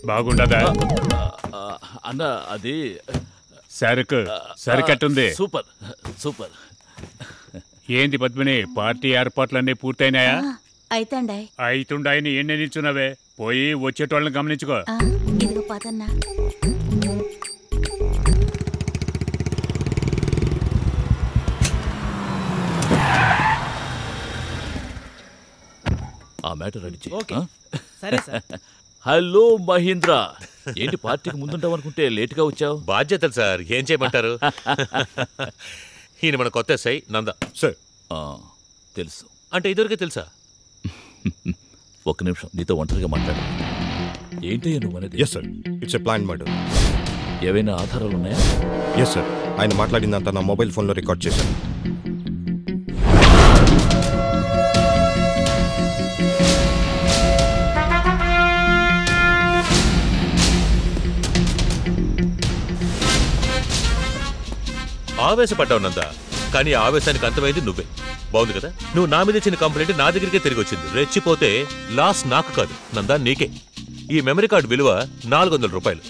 బాగుండదా అన్న? అది సరుకట్టుంది. Super super. ఏంది పద్మిని, పార్టీ ఏర్పాట్లన్నీ పూర్తయినాయా? అయితుండాయని ఎన్ని నిల్చున్నావే, పోయి వచ్చేటోళ్ళని గమనించుకో. ఇదిగో పదన్నా. ఆ మ్యాటర్ రెడీ చేయి. హలో మహేంద్ర, ఏంటి పార్టీకి ముందుంటావు అనుకుంటే లేట్గా వచ్చావు? బాధ్యతలు సార్, ఏం చేయమంటారు? ఈయన మన కొత్త ఎస్ఐ నంద సార్. తెలుసు. అంటే ఇదివరకే తెలుసా? ఒక్క నిమిషం నీతో ఒంటరిగా మాట్లాడు. ఏంటయ్యా నువ్వు అనేది? Yes sir, it's a plan murder. ఏవైనా ఆధారాలు ఉన్నాయా? ఎస్ సార్, ఆయన మాట్లాడిందంతా నా మొబైల్ ఫోన్లో రికార్డ్ చేశాను. ఆవేశపడ్డావు నంద, కానీ ఆవేశానికి అంతమైంది నువ్వే. బాగుంది కదా? నువ్వు నా మీద ఇచ్చిన కంప్లైంట్ నా దగ్గరికే తిరిగి వచ్చింది. రెచ్చిపోతే లాస్ నాకు కాదు నందా, నీకే. ఈ మెమరీ కార్డు విలువ 400 రూపాయలు.